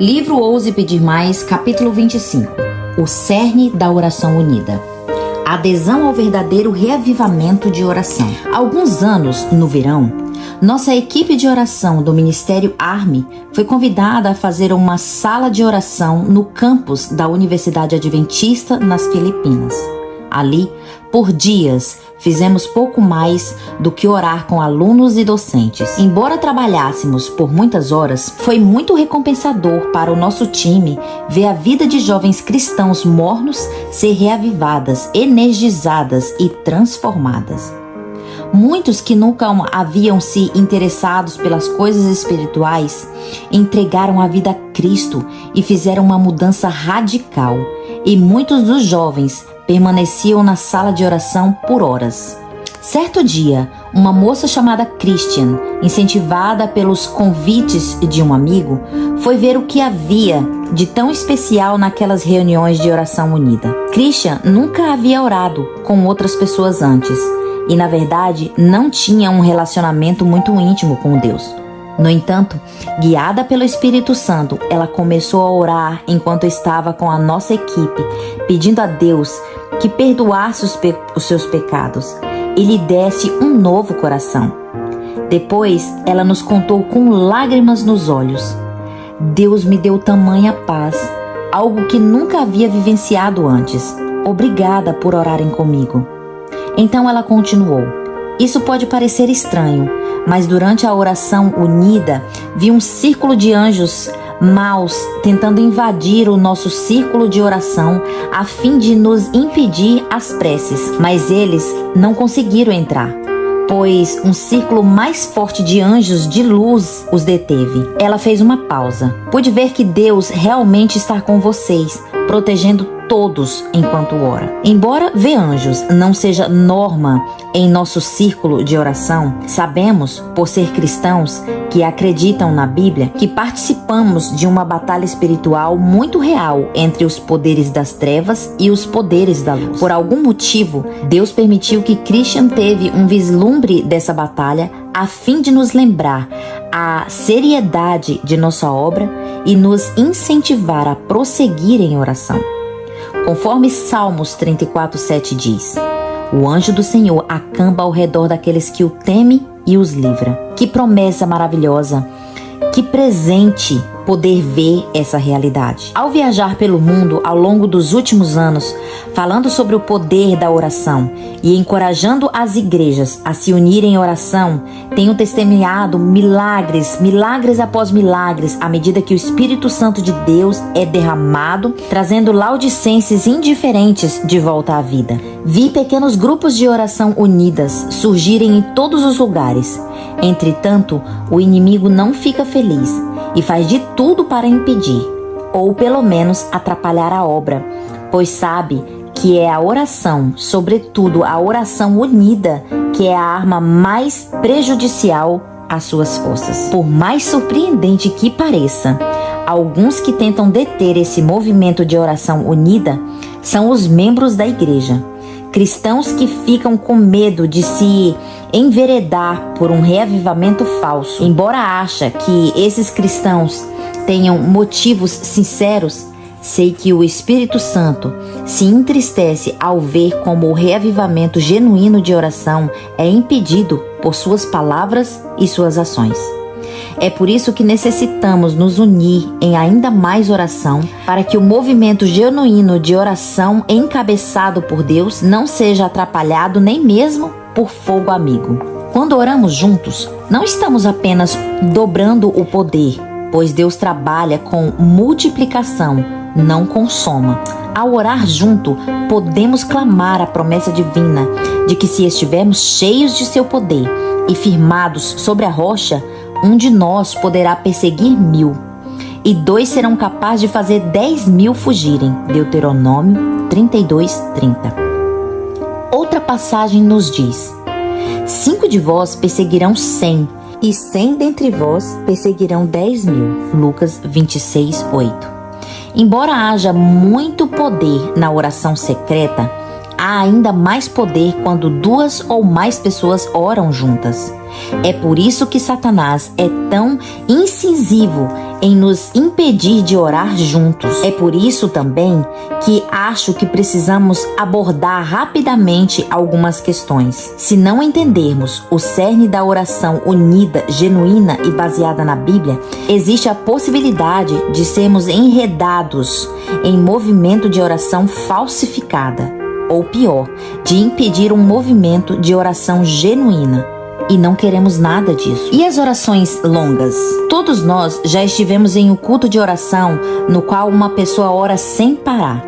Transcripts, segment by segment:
Livro Ouse Pedir Mais, capítulo 25. O cerne da oração unida. Adesão ao verdadeiro reavivamento de oração. Há alguns anos, no verão, nossa equipe de oração do Ministério ARME foi convidada a fazer uma sala de oração no campus da Universidade Adventista nas Filipinas. Ali, por dias, fizemos pouco mais do que orar com alunos e docentes. Embora trabalhássemos por muitas horas, foi muito recompensador para o nosso time ver a vida de jovens cristãos mornos ser reavivadas, energizadas e transformadas. Muitos que nunca haviam se interessados pelas coisas espirituais entregaram a vida a Cristo e fizeram uma mudança radical. E muitos dos jovens permaneciam na sala de oração por horas. Certo dia, uma moça chamada Christian, incentivada pelos convites de um amigo, foi ver o que havia de tão especial naquelas reuniões de oração unida. Christian nunca havia orado com outras pessoas antes e, na verdade, não tinha um relacionamento muito íntimo com Deus. No entanto, guiada pelo Espírito Santo, ela começou a orar enquanto estava com a nossa equipe, pedindo a Deus que perdoasse os seus pecados e lhe desse um novo coração. Depois, ela nos contou com lágrimas nos olhos: Deus me deu tamanha paz, algo que nunca havia vivenciado antes. Obrigada por orarem comigo. Então ela continuou: isso pode parecer estranho, mas durante a oração unida, vi um círculo de anjos maus tentando invadir o nosso círculo de oração a fim de nos impedir as preces, mas eles não conseguiram entrar, pois um círculo mais forte de anjos de luz os deteve. Ela fez uma pausa. Pude ver que Deus realmente está com vocês, protegendo todos enquanto ora. Embora ver anjos não seja norma em nosso círculo de oração, sabemos, por ser cristãos que acreditam na Bíblia, que participamos de uma batalha espiritual muito real entre os poderes das trevas e os poderes da luz. Por algum motivo, Deus permitiu que Christian teve um vislumbre dessa batalha a fim de nos lembrar a seriedade de nossa obra e nos incentivar a prosseguir em oração. Conforme Salmos 34:7 diz: o anjo do Senhor acampa ao redor daqueles que o temem e os livra. Que promessa maravilhosa! Que presente poder ver essa realidade. Ao viajar pelo mundo ao longo dos últimos anos, falando sobre o poder da oração e encorajando as igrejas a se unirem em oração, tenho testemunhado milagres após milagres, à medida que o Espírito Santo de Deus é derramado, trazendo laodicenses indiferentes de volta à vida. Vi pequenos grupos de oração unidas surgirem em todos os lugares. Entretanto, o inimigo não fica feliz e faz de tudo para impedir, ou pelo menos atrapalhar a obra, pois sabe que é a oração, sobretudo a oração unida, que é a arma mais prejudicial às suas forças. Por mais surpreendente que pareça, alguns que tentam deter esse movimento de oração unida são os membros da igreja. Cristãos que ficam com medo de se enveredar por um reavivamento falso. Embora ache que esses cristãos tenham motivos sinceros, sei que o Espírito Santo se entristece ao ver como o reavivamento genuíno de oração é impedido por suas palavras e suas ações. É por isso que necessitamos nos unir em ainda mais oração, para que o movimento genuíno de oração encabeçado por Deus não seja atrapalhado nem mesmo por fogo amigo. Quando oramos juntos, não estamos apenas dobrando o poder, pois Deus trabalha com multiplicação, não com soma. Ao orar junto, podemos clamar a promessa divina de que, se estivermos cheios de seu poder e firmados sobre a rocha, um de nós poderá perseguir 1000, e 2 serão capazes de fazer 10.000 fugirem. Deuteronômio 32:30. Outra passagem nos diz: 5 de vós perseguirão 100, e 100 dentre vós perseguirão 10.000. Lucas 26:8. Embora haja muito poder na oração secreta, há ainda mais poder quando 2 ou mais pessoas oram juntas. É por isso que Satanás é tão incisivo em nos impedir de orar juntos. É por isso também que acho que precisamos abordar rapidamente algumas questões. Se não entendermos o cerne da oração unida, genuína e baseada na Bíblia, existe a possibilidade de sermos enredados em movimento de oração falsificada, ou pior, de impedir um movimento de oração genuína. E não queremos nada disso. E as orações longas? Todos nós já estivemos em um culto de oração no qual uma pessoa ora sem parar.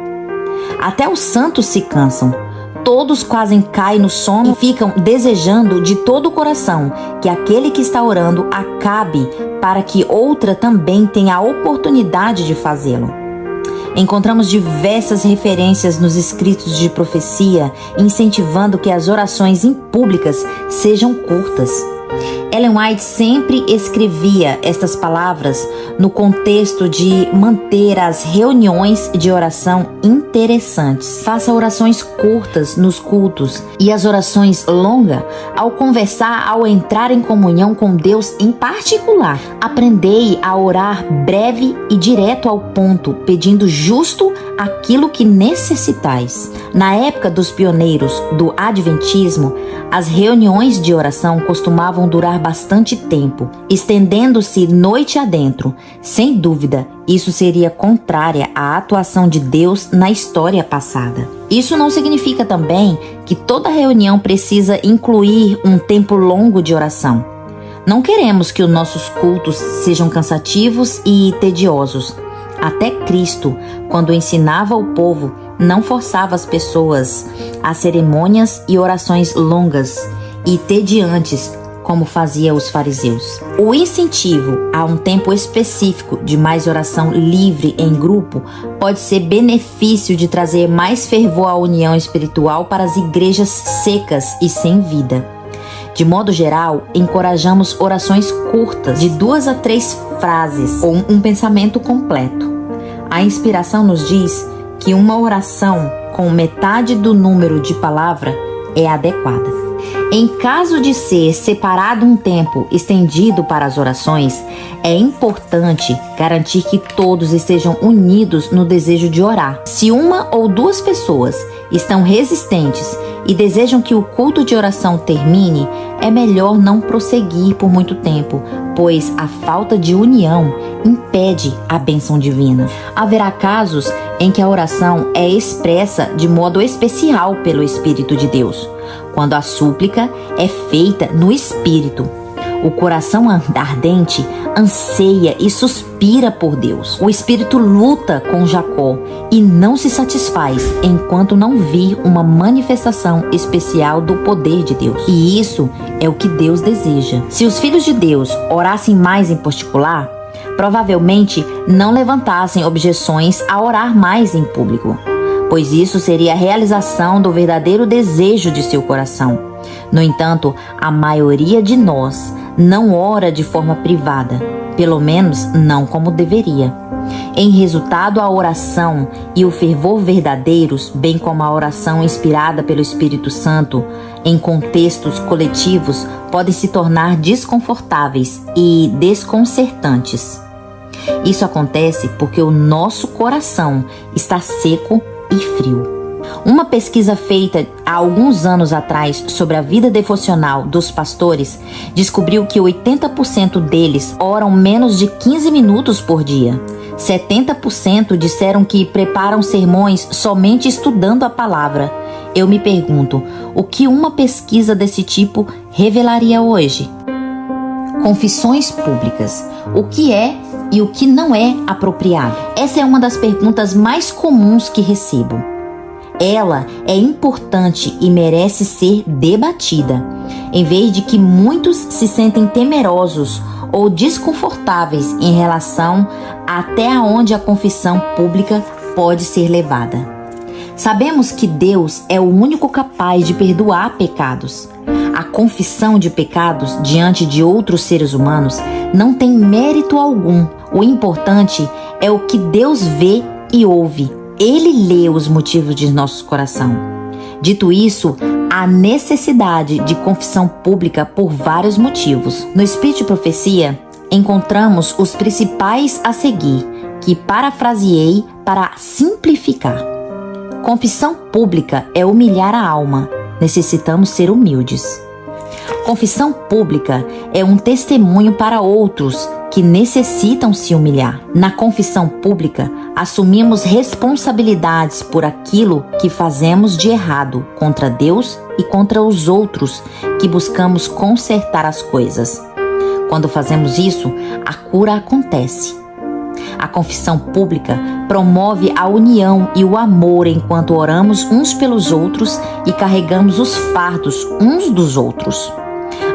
Até os santos se cansam. Todos quase caem no sono e ficam desejando de todo o coração que aquele que está orando acabe para que outra também tenha a oportunidade de fazê-lo. Encontramos diversas referências nos escritos de profecia incentivando que as orações públicas sejam curtas. Ellen White sempre escrevia estas palavras no contexto de manter as reuniões de oração interessantes. Faça orações curtas nos cultos e as orações longas ao conversar, ao entrar em comunhão com Deus em particular. Aprendei a orar breve e direto ao ponto, pedindo justo aquilo que necessitais. Na época dos pioneiros do Adventismo, as reuniões de oração costumavam durar bastante tempo, estendendo-se noite adentro. Sem dúvida, isso seria contrária à atuação de Deus na história passada. Isso não significa também que toda reunião precisa incluir um tempo longo de oração. Não queremos que os nossos cultos sejam cansativos e tediosos. Até Cristo, quando ensinava o povo, não forçava as pessoas a cerimônias e orações longas e tediantes, como fazia os fariseus. O incentivo a um tempo específico de mais oração livre em grupo pode ser benefício de trazer mais fervor à união espiritual para as igrejas secas e sem vida. De modo geral, encorajamos orações curtas, de 2 a 3 frases ou um pensamento completo. A inspiração nos diz que uma oração com metade do número de palavras é adequada. Em caso de ser separado um tempo estendido para as orações, é importante garantir que todos estejam unidos no desejo de orar. Se uma ou duas pessoas estão resistentes e desejam que o culto de oração termine, é melhor não prosseguir por muito tempo, pois a falta de união impede a bênção divina. Haverá casos em que a oração é expressa de modo especial pelo Espírito de Deus, quando a súplica é feita no Espírito. O coração ardente anseia e suspira por Deus. O Espírito luta com Jacó e não se satisfaz enquanto não vir uma manifestação especial do poder de Deus. E isso é o que Deus deseja. Se os filhos de Deus orassem mais em particular, provavelmente não levantassem objeções a orar mais em público, pois isso seria a realização do verdadeiro desejo de seu coração. No entanto, a maioria de nós não ora de forma privada, pelo menos não como deveria. Em resultado, a oração e o fervor verdadeiros, bem como a oração inspirada pelo Espírito Santo, em contextos coletivos, podem se tornar desconfortáveis e desconcertantes. Isso acontece porque o nosso coração está seco e frio. Uma pesquisa feita há alguns anos atrás sobre a vida devocional dos pastores descobriu que 80% deles oram menos de 15 minutos por dia. 70% disseram que preparam sermões somente estudando a palavra. Eu me pergunto, o que uma pesquisa desse tipo revelaria hoje? Confissões públicas. O que é e o que não é apropriado? Essa é uma das perguntas mais comuns que recebo. Ela é importante e merece ser debatida, em vez de que muitos se sentem temerosos ou desconfortáveis em relação até onde a confissão pública pode ser levada. Sabemos que Deus é o único capaz de perdoar pecados. A confissão de pecados diante de outros seres humanos não tem mérito algum. O importante é o que Deus vê e ouve. Ele lê os motivos de nosso coração. Dito isso, Há necessidade de confissão pública por vários motivos. No Espírito de Profecia, encontramos os principais a seguir, que parafraseei para simplificar. Confissão pública é humilhar a alma. Necessitamos ser humildes. Confissão pública é um testemunho para outros que necessitam se humilhar. Na confissão pública, assumimos responsabilidades por aquilo que fazemos de errado contra Deus e contra os outros, que buscamos consertar as coisas. Quando fazemos isso, a cura acontece. A confissão pública promove a união e o amor enquanto oramos uns pelos outros e carregamos os fardos uns dos outros.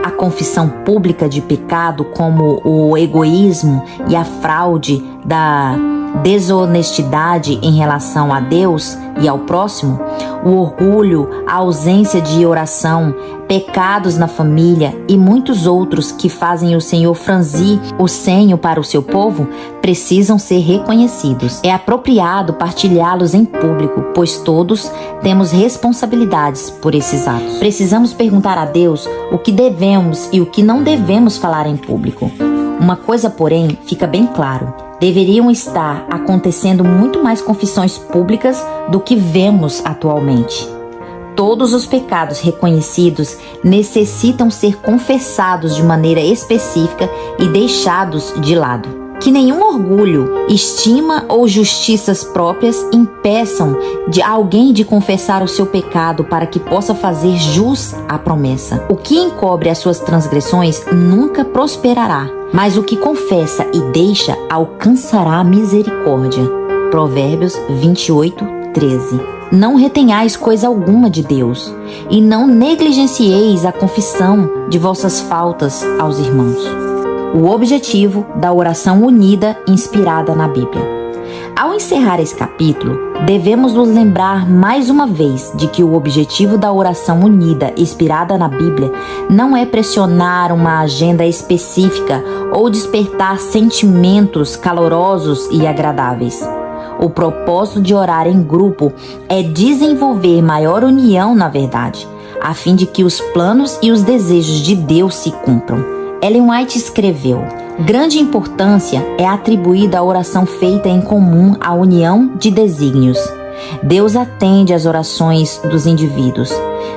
A confissão pública de pecado, como o egoísmo e a fraude da desonestidade em relação a Deus e ao próximo, o orgulho, a ausência de oração, pecados na família e muitos outros que fazem o Senhor franzir o senho para o seu povo, precisam ser reconhecidos. É apropriado partilhá-los em público, pois todos temos responsabilidades por esses atos. Precisamos perguntar a Deus o que devemos e o que não devemos falar em público. Uma coisa, porém, fica bem claro: deveriam estar acontecendo muito mais confissões públicas do que vemos atualmente. Todos os pecados reconhecidos necessitam ser confessados de maneira específica e deixados de lado. Que nenhum orgulho, estima ou justiças próprias impeçam de alguém de confessar o seu pecado para que possa fazer jus à promessa. O que encobre as suas transgressões nunca prosperará, mas o que confessa e deixa alcançará a misericórdia. Provérbios 28:13. Não retenhais coisa alguma de Deus, e não negligencieis a confissão de vossas faltas aos irmãos. O objetivo da oração unida inspirada na Bíblia. Ao encerrar esse capítulo, devemos nos lembrar mais uma vez de que o objetivo da oração unida inspirada na Bíblia não é pressionar uma agenda específica ou despertar sentimentos calorosos e agradáveis. O propósito de orar em grupo é desenvolver maior união na verdade, a fim de que os planos e os desejos de Deus se cumpram. Ellen White escreveu: grande importância é atribuída à oração feita em comum à união de desígnios. Deus atende às orações dos indivíduos.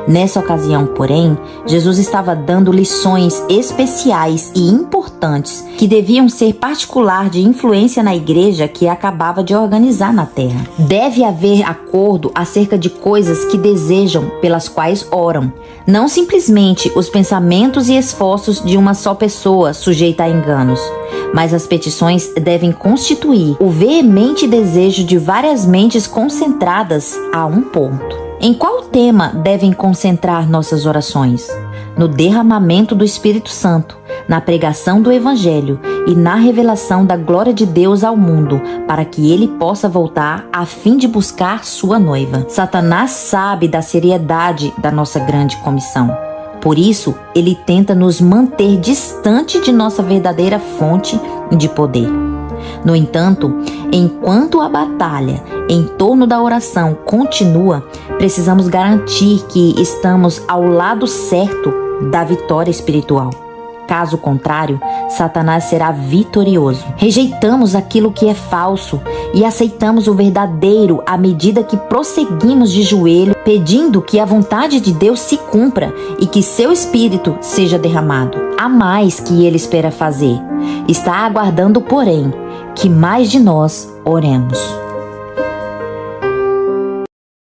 Nessa ocasião, porém, Jesus estava dando lições especiais e importantes que deviam ser particular de influência na igreja que acabava de organizar na terra. Deve haver acordo acerca de coisas que desejam, pelas quais oram, não simplesmente os pensamentos e esforços de uma só pessoa sujeita a enganos, mas as petições devem constituir o veemente desejo de várias mentes concentradas a um ponto. Em qual tema devem concentrar nossas orações? No derramamento do Espírito Santo, na pregação do Evangelho e na revelação da glória de Deus ao mundo, para que ele possa voltar a fim de buscar sua noiva. Satanás sabe da seriedade da nossa grande comissão. Por isso, ele tenta nos manter distante de nossa verdadeira fonte de poder. No entanto, enquanto a batalha em torno da oração continua, precisamos garantir que estamos ao lado certo da vitória espiritual. Caso contrário, Satanás será vitorioso. Rejeitamos aquilo que é falso e aceitamos o verdadeiro à medida que prosseguimos de joelho, pedindo que a vontade de Deus se cumpra e que seu Espírito seja derramado. Há mais que ele espera fazer. Está aguardando, porém, que mais de nós oremos.